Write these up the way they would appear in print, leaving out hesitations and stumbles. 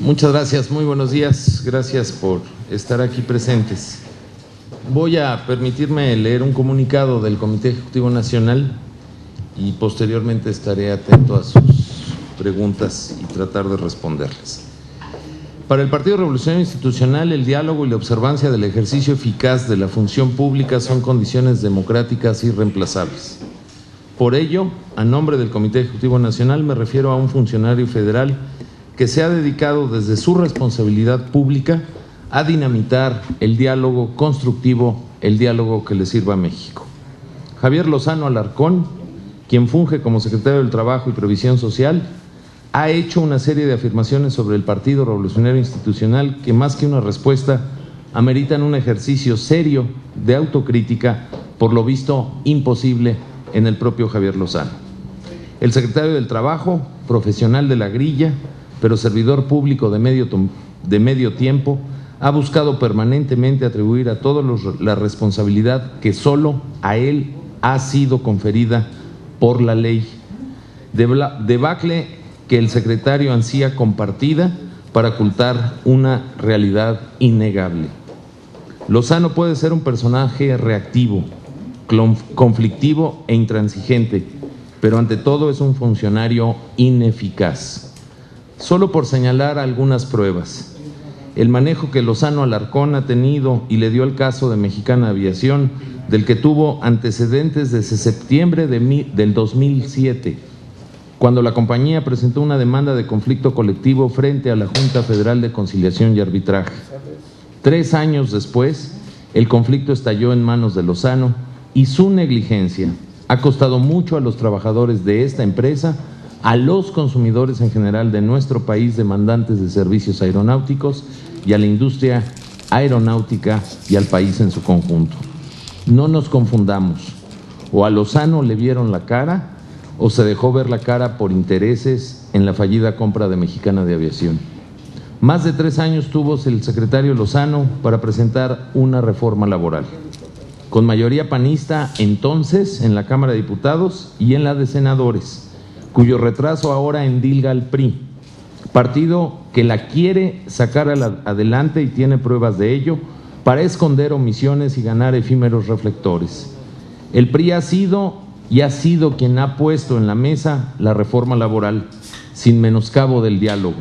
Muchas gracias, muy buenos días, gracias por estar aquí presentes. Voy a permitirme leer un comunicado del Comité Ejecutivo Nacional y posteriormente estaré atento a sus preguntas y tratar de responderles. Para el Partido Revolucionario Institucional, el diálogo y la observancia del ejercicio eficaz de la función pública son condiciones democráticas irreemplazables. Por ello, a nombre del Comité Ejecutivo Nacional, me refiero a un funcionario federal que se ha dedicado desde su responsabilidad pública a dinamitar el diálogo constructivo, el diálogo que le sirva a México. Javier Lozano Alarcón, quien funge como secretario del Trabajo y Previsión Social, ha hecho una serie de afirmaciones sobre el Partido Revolucionario Institucional que, más que una respuesta, ameritan un ejercicio serio de autocrítica, por lo visto imposible en el propio Javier Lozano. El secretario del Trabajo, profesional de la grilla, pero servidor público de medio tiempo, ha buscado permanentemente atribuir a todos la responsabilidad que solo a él ha sido conferida por la ley. Debacle que el secretario ansía compartida para ocultar una realidad innegable. Lozano puede ser un personaje reactivo, conflictivo e intransigente, pero ante todo es un funcionario ineficaz. Solo por señalar algunas pruebas: el manejo que Lozano Alarcón ha tenido y le dio al caso de Mexicana Aviación, del que tuvo antecedentes desde septiembre del 2007, cuando la compañía presentó una demanda de conflicto colectivo frente a la Junta Federal de Conciliación y Arbitraje. 3 años después, el conflicto estalló en manos de Lozano y su negligencia ha costado mucho a los trabajadores de esta empresa, a los consumidores en general de nuestro país demandantes de servicios aeronáuticos y a la industria aeronáutica y al país en su conjunto. No nos confundamos, o a Lozano le vieron la cara o se dejó ver la cara por intereses en la fallida compra de Mexicana de Aviación. Más de 3 años tuvo el secretario Lozano para presentar una reforma laboral, con mayoría panista entonces en la Cámara de Diputados y en la de Senadores, cuyo retraso ahora endilga al PRI, partido que la quiere sacar adelante y tiene pruebas de ello para esconder omisiones y ganar efímeros reflectores. El PRI ha sido quien ha puesto en la mesa la reforma laboral, sin menoscabo del diálogo.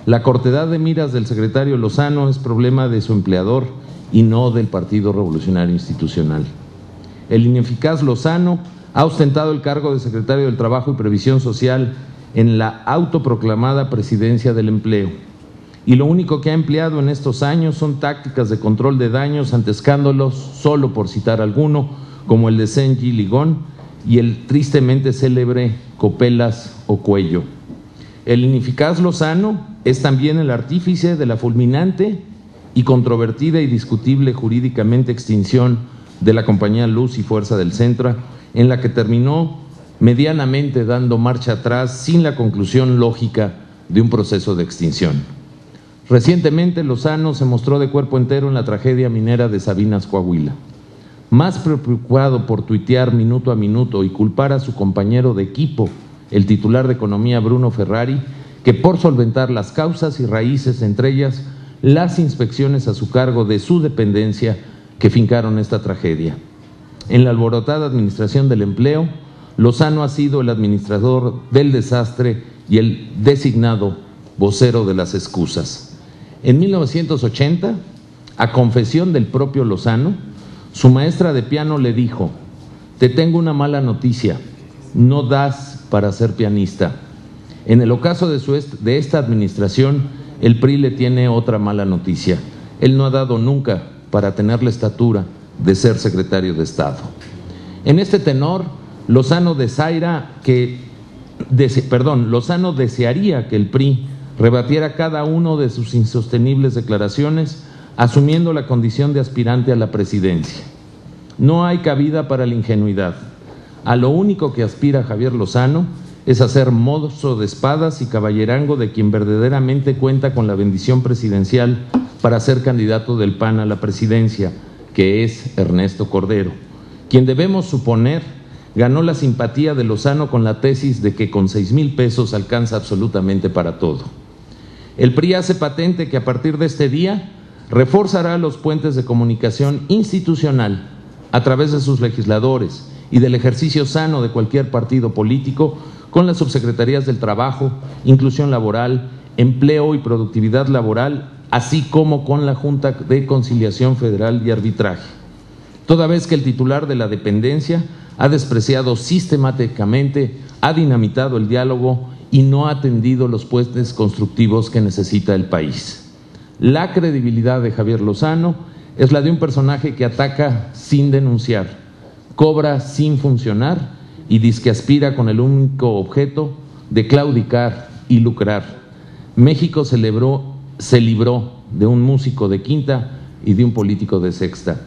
La cortedad de miras del secretario Lozano es problema de su empleador y no del Partido Revolucionario Institucional. El ineficaz Lozano ha ostentado el cargo de secretario del Trabajo y Previsión Social en la autoproclamada Presidencia del Empleo, y lo único que ha empleado en estos años son tácticas de control de daños ante escándalos, solo por citar alguno, como el de Sengi Ligón y el tristemente célebre Copelas o Cuello. El ineficaz Lozano es también el artífice de la fulminante y controvertida y discutible jurídicamente extinción de la compañía Luz y Fuerza del Centro, en la que terminó medianamente dando marcha atrás sin la conclusión lógica de un proceso de extinción. Recientemente Lozano se mostró de cuerpo entero en la tragedia minera de Sabinas, Coahuila. Más preocupado por tuitear minuto a minuto y culpar a su compañero de equipo, el titular de Economía Bruno Ferrari, que por solventar las causas y raíces, entre ellas las inspecciones a su cargo de su dependencia, que fincaron esta tragedia. En la alborotada administración del empleo, Lozano ha sido el administrador del desastre y el designado vocero de las excusas. En 1980, a confesión del propio Lozano, su maestra de piano le dijo: «Te tengo una mala noticia, no das para ser pianista». En el ocaso de esta administración, el PRI le tiene otra mala noticia: él no ha dado nunca para tener la estatura de ser secretario de Estado. En este tenor, Lozano desearía que el PRI rebatiera cada una de sus insostenibles declaraciones, asumiendo la condición de aspirante a la presidencia. No hay cabida para la ingenuidad. A lo único que aspira Javier Lozano es a ser mozo de espadas y caballerango de quien verdaderamente cuenta con la bendición presidencial para ser candidato del PAN a la presidencia, que es Ernesto Cordero, quien debemos suponer ganó la simpatía de Lozano con la tesis de que con 6,000 pesos alcanza absolutamente para todo. El PRI hace patente que a partir de este día reforzará los puentes de comunicación institucional a través de sus legisladores y del ejercicio sano de cualquier partido político con las subsecretarías del Trabajo, Inclusión Laboral, Empleo y Productividad Laboral, así como con la Junta de Conciliación Federal y Arbitraje, toda vez que el titular de la dependencia ha despreciado sistemáticamente, ha dinamitado el diálogo y no ha atendido los puentes constructivos que necesita el país. La credibilidad de Javier Lozano es la de un personaje que ataca sin denunciar, cobra sin funcionar y dice que aspira con el único objeto de claudicar y lucrar. México se libró de un músico de quinta y de un político de sexta.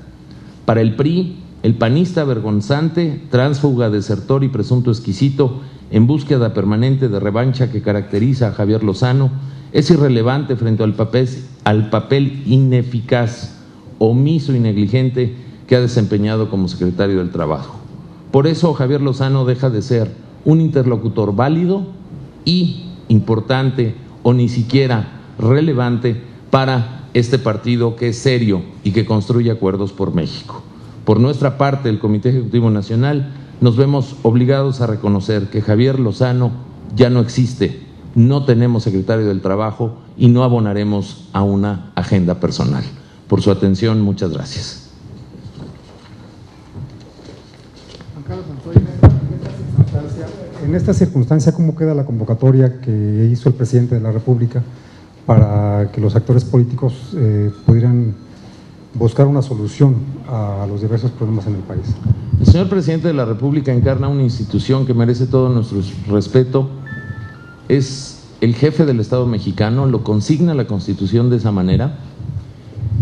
Para el PRI, el panista vergonzante, tránsfuga, desertor y presunto exquisito en búsqueda permanente de revancha que caracteriza a Javier Lozano es irrelevante frente al papel ineficaz, omiso y negligente que ha desempeñado como secretario del Trabajo. Por eso Javier Lozano deja de ser un interlocutor válido y importante o ni siquiera relevante para este partido que es serio y que construye acuerdos por México. Por nuestra parte, el Comité Ejecutivo Nacional, nos vemos obligados a reconocer que Javier Lozano ya no existe, no tenemos secretario del Trabajo y no abonaremos a una agenda personal. Por su atención, muchas gracias. En esta circunstancia, ¿cómo queda la convocatoria que hizo el presidente de la República para que los actores políticos pudieran buscar una solución a los diversos problemas en el país? El señor presidente de la República encarna una institución que merece todo nuestro respeto, es el jefe del Estado mexicano, lo consigna la Constitución de esa manera,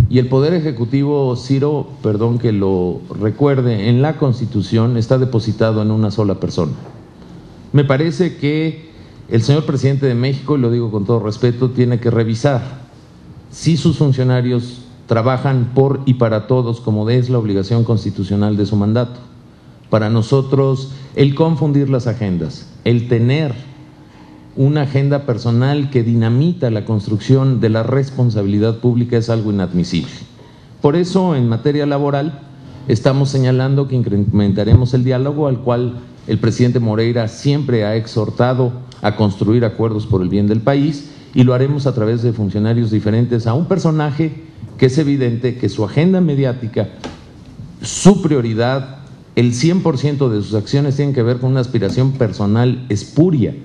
y el Poder Ejecutivo, Ciro, perdón que lo recuerde, en la Constitución está depositado en una sola persona. Me parece que el señor presidente de México, y lo digo con todo respeto, tiene que revisar si sus funcionarios trabajan por y para todos, como es la obligación constitucional de su mandato. Para nosotros, el confundir las agendas, el tener una agenda personal que dinamita la construcción de la responsabilidad pública es algo inadmisible. Por eso, en materia laboral, estamos señalando que incrementaremos el diálogo al cual el presidente Moreira siempre ha exhortado a construir acuerdos por el bien del país, y lo haremos a través de funcionarios diferentes a un personaje que es evidente que su agenda mediática, su prioridad, el 100% de sus acciones tienen que ver con una aspiración personal espuria,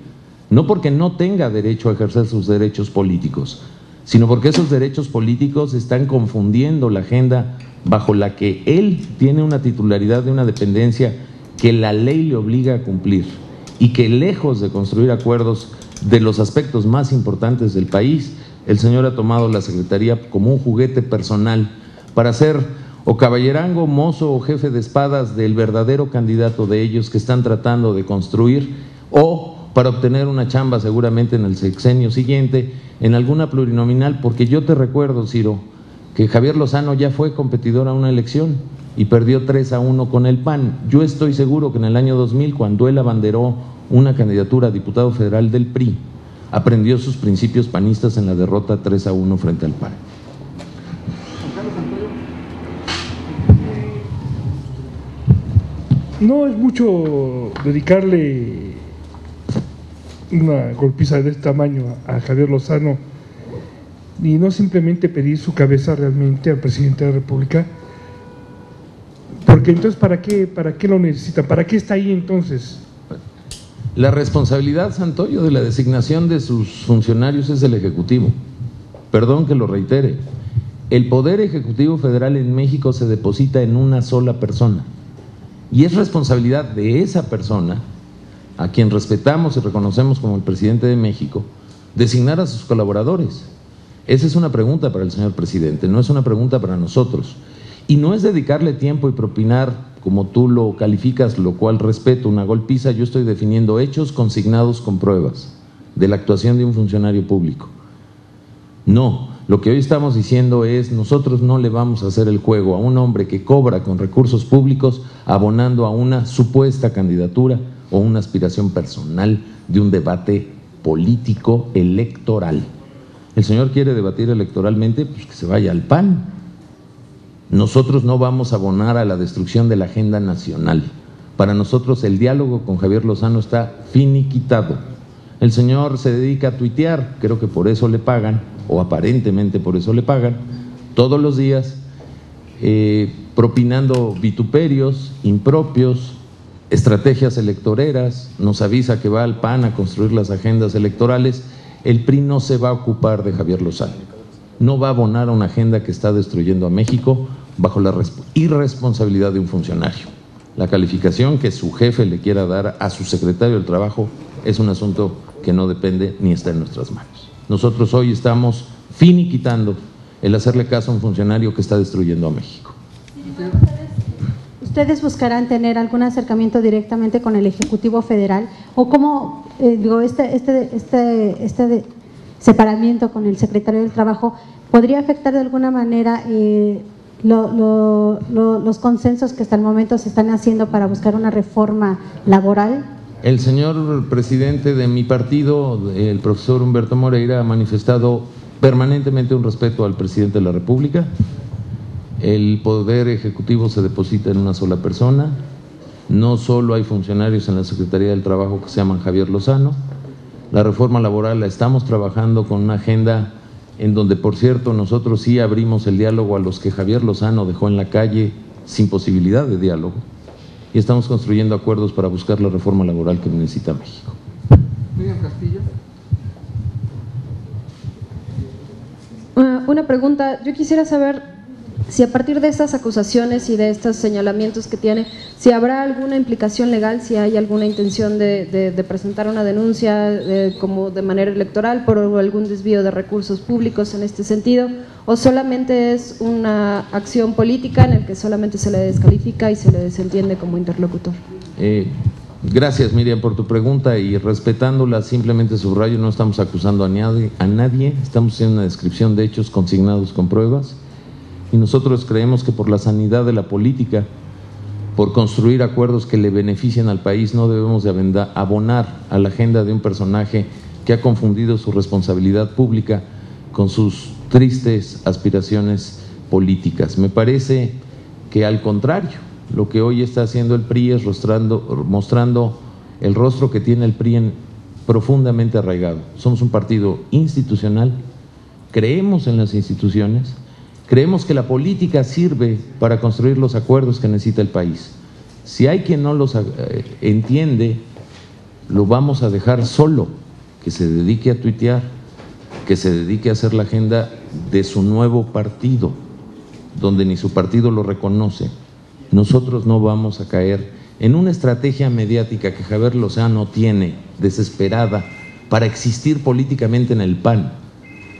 no porque no tenga derecho a ejercer sus derechos políticos, sino porque esos derechos políticos están confundiendo la agenda bajo la que él tiene una titularidad de una dependencia que la ley le obliga a cumplir, y que lejos de construir acuerdos de los aspectos más importantes del país, el señor ha tomado la secretaría como un juguete personal para ser o caballerango, mozo o jefe de espadas del verdadero candidato de ellos que están tratando de construir, o para obtener una chamba seguramente en el sexenio siguiente en alguna plurinominal, porque yo te recuerdo, Ciro, que Javier Lozano ya fue competidor a una elección y perdió 3-1 con el PAN. Yo estoy seguro que en el año 2000, cuando él abanderó una candidatura a diputado federal del PRI, aprendió sus principios panistas en la derrota 3-1 frente al PAN. No es mucho dedicarle una golpiza de este tamaño a Javier Lozano, y no simplemente pedir su cabeza realmente al presidente de la República, porque entonces ¿para qué lo necesita? ¿Para qué está ahí entonces? La responsabilidad, Santoyo, de la designación de sus funcionarios es del Ejecutivo. Perdón que lo reitere. El Poder Ejecutivo Federal en México se deposita en una sola persona, y es responsabilidad de esa persona, a quien respetamos y reconocemos como el presidente de México, designar a sus colaboradores. Esa es una pregunta para el señor presidente, no es una pregunta para nosotros. Y no es dedicarle tiempo y propinar, como tú lo calificas, lo cual respeto, una golpiza. Yo estoy definiendo hechos consignados con pruebas de la actuación de un funcionario público. No, lo que hoy estamos diciendo es: nosotros no le vamos a hacer el juego a un hombre que cobra con recursos públicos abonando a una supuesta candidatura o una aspiración personal de un debate político electoral. El señor quiere debatir electoralmente, pues que se vaya al PAN. Nosotros no vamos a abonar a la destrucción de la agenda nacional. Para nosotros el diálogo con Javier Lozano está finiquitado. El señor se dedica a tuitear, creo que por eso le pagan, o aparentemente por eso le pagan, todos los días, propinando vituperios, impropios, estrategias electoreras, nos avisa que va al PAN a construir las agendas electorales. El PRI no se va a ocupar de Javier Lozano, no va a abonar a una agenda que está destruyendo a México bajo la irresponsabilidad de un funcionario. La calificación que su jefe le quiera dar a su secretario del Trabajo es un asunto que no depende ni está en nuestras manos. Nosotros hoy estamos finiquitando el hacerle caso a un funcionario que está destruyendo a México. ¿Ustedes buscarán tener algún acercamiento directamente con el Ejecutivo Federal? ¿O cómo, este separamiento con el Secretario del Trabajo podría afectar de alguna manera los consensos que hasta el momento se están haciendo para buscar una reforma laboral? El señor presidente de mi partido, el profesor Humberto Moreira, ha manifestado permanentemente un respeto al presidente de la República. El poder ejecutivo se deposita en una sola persona. No solo hay funcionarios en la Secretaría del Trabajo que se llaman Javier Lozano. La reforma laboral la estamos trabajando con una agenda en donde, por cierto, nosotros sí abrimos el diálogo a los que Javier Lozano dejó en la calle sin posibilidad de diálogo, y estamos construyendo acuerdos para buscar la reforma laboral que necesita México. Miriam Castillo. Una pregunta, yo quisiera saber si a partir de estas acusaciones y de estos señalamientos que tiene, si habrá alguna implicación legal, si hay alguna intención de presentar una denuncia como de manera electoral por algún desvío de recursos públicos en este sentido, o solamente es una acción política en la que solamente se le descalifica y se le desentiende como interlocutor. Gracias, Miriam, por tu pregunta, y respetándola, simplemente subrayo, no estamos acusando a nadie, estamos haciendo una descripción de hechos consignados con pruebas. Y nosotros creemos que por la sanidad de la política, por construir acuerdos que le beneficien al país, no debemos de abonar a la agenda de un personaje que ha confundido su responsabilidad pública con sus tristes aspiraciones políticas. Me parece que al contrario, lo que hoy está haciendo el PRI es mostrando el rostro que tiene el PRI profundamente arraigado. Somos un partido institucional, creemos en las instituciones. Creemos que la política sirve para construir los acuerdos que necesita el país. Si hay quien no los entiende, lo vamos a dejar solo, que se dedique a tuitear, que se dedique a hacer la agenda de su nuevo partido, donde ni su partido lo reconoce. Nosotros no vamos a caer en una estrategia mediática que Javier Lozano tiene, desesperada, para existir políticamente en el PAN,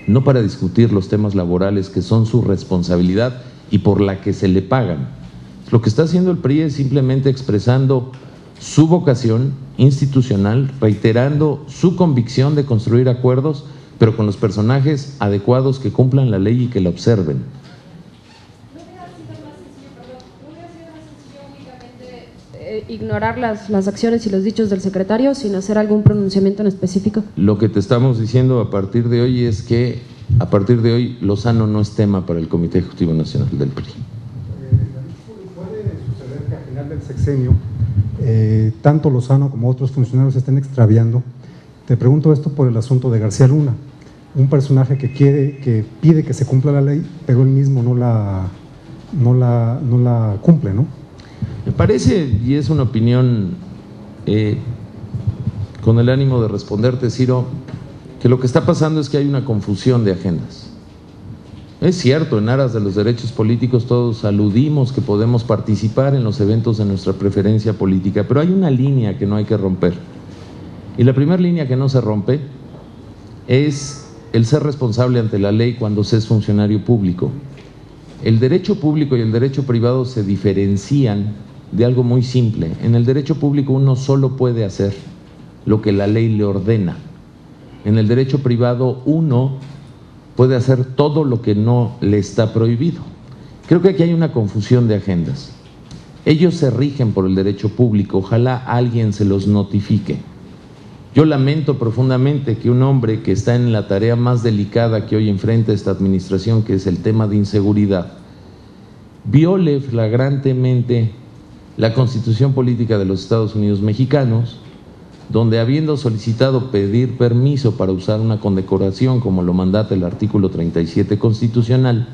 no para discutir los temas laborales que son su responsabilidad y por la que se le pagan. Lo que está haciendo el PRI es simplemente expresando su vocación institucional, reiterando su convicción de construir acuerdos, pero con los personajes adecuados que cumplan la ley y que la observen. ¿No hubiera sido más sencillo únicamente ignorar las acciones y los dichos del secretario sin hacer algún pronunciamiento en específico? Lo que te estamos diciendo a partir de hoy es que a partir de hoy Lozano no es tema para el Comité Ejecutivo Nacional del PRI. ¿Puede suceder que al final del sexenio tanto Lozano como otros funcionarios se estén extraviando? Te pregunto esto por el asunto de García Luna, un personaje que pide que se cumpla la ley, pero él mismo no la cumple, ¿no? Me parece, y es una opinión con el ánimo de responderte, Ciro, que lo que está pasando es que hay una confusión de agendas. Es cierto, en aras de los derechos políticos todos aludimos que podemos participar en los eventos de nuestra preferencia política, pero hay una línea que no hay que romper. Y la primera línea que no se rompe es el ser responsable ante la ley cuando se es funcionario público. El derecho público y el derecho privado se diferencian de algo muy simple. En el derecho público uno solo puede hacer lo que la ley le ordena. En el derecho privado uno puede hacer todo lo que no le está prohibido. Creo que aquí hay una confusión de agendas. Ellos se rigen por el derecho público, ojalá alguien se los notifique. Yo lamento profundamente que un hombre que está en la tarea más delicada que hoy enfrenta esta administración, que es el tema de inseguridad, viole flagrantemente la Constitución Política de los Estados Unidos Mexicanos, donde habiendo solicitado pedir permiso para usar una condecoración como lo mandata el artículo 37 constitucional,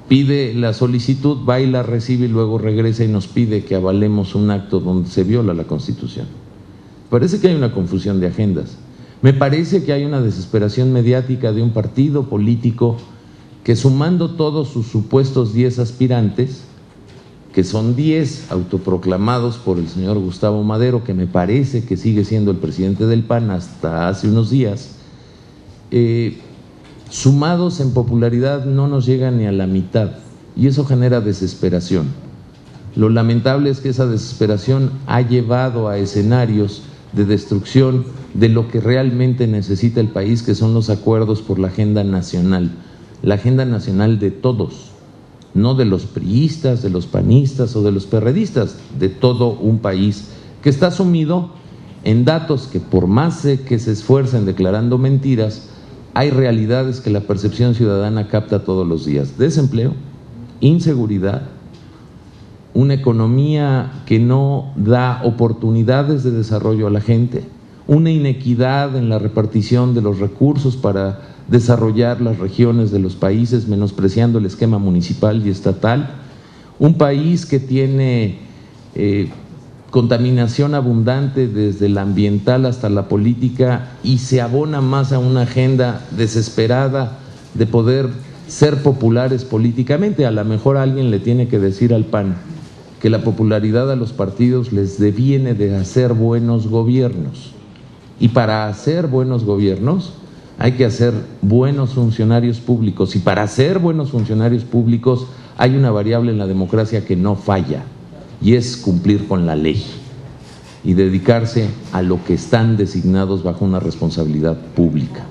pide la solicitud, va y la recibe y luego regresa y nos pide que avalemos un acto donde se viola la Constitución. Parece que hay una confusión de agendas. Me parece que hay una desesperación mediática de un partido político que, sumando todos sus supuestos 10 aspirantes, que son 10 autoproclamados por el señor Gustavo Madero, que me parece que sigue siendo el presidente del PAN hasta hace unos días, sumados en popularidad no nos llegan ni a la mitad, y eso genera desesperación. Lo lamentable es que esa desesperación ha llevado a escenarios de destrucción de lo que realmente necesita el país, que son los acuerdos por la agenda nacional de todos, no de los priistas, de los panistas o de los perredistas, de todo un país que está sumido en datos que, por más que se esfuercen declarando mentiras, hay realidades que la percepción ciudadana capta todos los días: desempleo, inseguridad, una economía que no da oportunidades de desarrollo a la gente, una inequidad en la repartición de los recursos para desarrollar las regiones de los países, menospreciando el esquema municipal y estatal, un país que tiene contaminación abundante desde la ambiental hasta la política, y se abona más a una agenda desesperada de poder ser populares políticamente. A lo mejor alguien le tiene que decir al PAN que la popularidad a los partidos les deviene de hacer buenos gobiernos, y para hacer buenos gobiernos hay que hacer buenos funcionarios públicos, y para hacer buenos funcionarios públicos hay una variable en la democracia que no falla, y es cumplir con la ley y dedicarse a lo que están designados bajo una responsabilidad pública.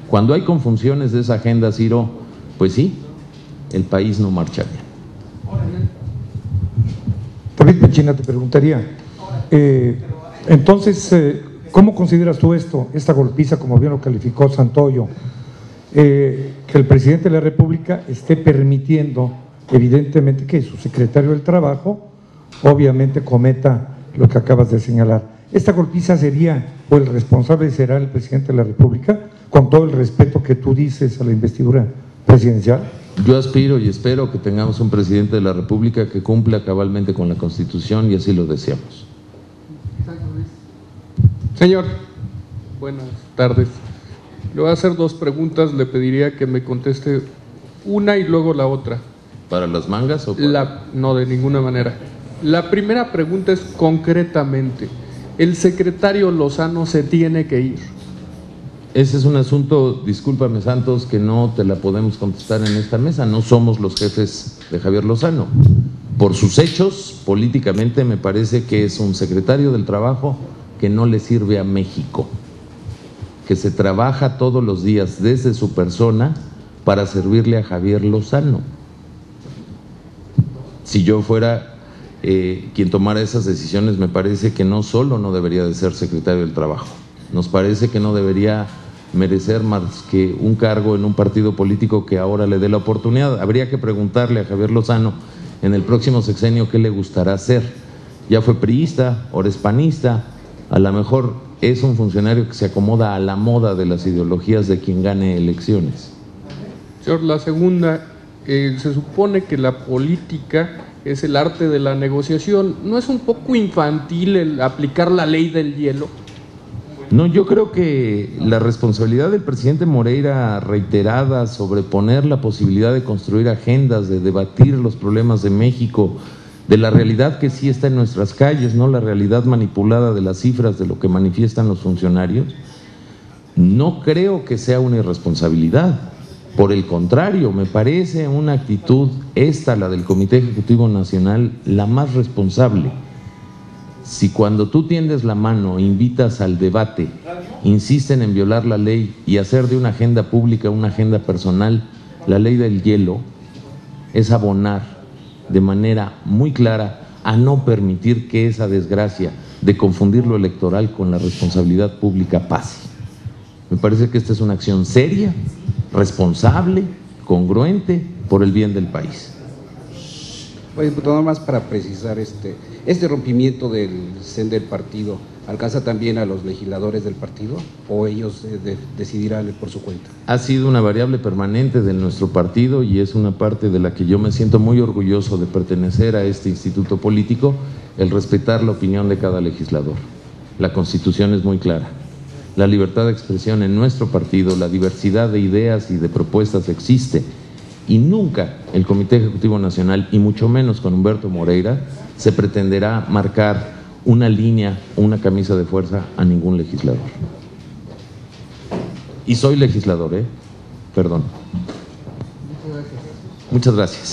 Cuando hay confusiones de esa agenda, Ciro, pues sí, el país no marcha bien. David Pechina, te preguntaría, entonces, ¿cómo consideras tú esta golpiza, como bien lo calificó Santoyo, que el presidente de la República esté permitiendo, evidentemente, que su secretario del Trabajo, obviamente, cometa lo que acabas de señalar? ¿Esta golpiza sería, o el responsable será el presidente de la República, con todo el respeto que tú dices a la investidura presidencial? Yo aspiro y espero que tengamos un presidente de la República que cumpla cabalmente con la Constitución, y así lo deseamos. Señor, buenas tardes. Le voy a hacer dos preguntas, le pediría que me conteste una y luego la otra. ¿Para las mangas o para...? No, de ninguna manera. La primera pregunta es concretamente, ¿el secretario Lozano se tiene que ir? Ese es un asunto, discúlpame Santos, que no te la podemos contestar en esta mesa. No somos los jefes de Javier Lozano. Por sus hechos, políticamente, me parece que es un secretario del Trabajo que no le sirve a México, que se trabaja todos los días desde su persona para servirle a Javier Lozano. Si yo fuera quien tomara esas decisiones, me parece que no solo no debería de ser secretario del Trabajo, nos parece que no debería merecer más que un cargo en un partido político que ahora le dé la oportunidad. Habría que preguntarle a Javier Lozano en el próximo sexenio qué le gustará hacer. Ya fue priista, ahora es panista, a lo mejor es un funcionario que se acomoda a la moda de las ideologías de quien gane elecciones. Señor, la segunda, se supone que la política es el arte de la negociación. ¿No es un poco infantil el aplicar la ley del hielo? No, yo creo que la responsabilidad del presidente Moreira, reiterada sobre poner la posibilidad de construir agendas, de debatir los problemas de México, de la realidad que sí está en nuestras calles, no la realidad manipulada de las cifras de lo que manifiestan los funcionarios, no creo que sea una irresponsabilidad. Por el contrario, me parece una actitud, la del Comité Ejecutivo Nacional, la más responsable. Si cuando tú tiendes la mano, invitas al debate, insisten en violar la ley y hacer de una agenda pública una agenda personal, la ley del hielo es abonar de manera muy clara a no permitir que esa desgracia de confundir lo electoral con la responsabilidad pública pase. Me parece que esta es una acción seria, responsable, congruente, por el bien del país. Bueno, diputado, más para precisar, ¿este rompimiento del CEN del partido alcanza también a los legisladores del partido o ellos decidirán por su cuenta? Ha sido una variable permanente de nuestro partido y es una parte de la que yo me siento muy orgulloso de pertenecer a este instituto político, el respetar la opinión de cada legislador. La Constitución es muy clara. La libertad de expresión en nuestro partido, la diversidad de ideas y de propuestas existe. Y nunca el Comité Ejecutivo Nacional, y mucho menos con Humberto Moreira, se pretenderá marcar una línea o una camisa de fuerza a ningún legislador. Y soy legislador, perdón. Muchas gracias.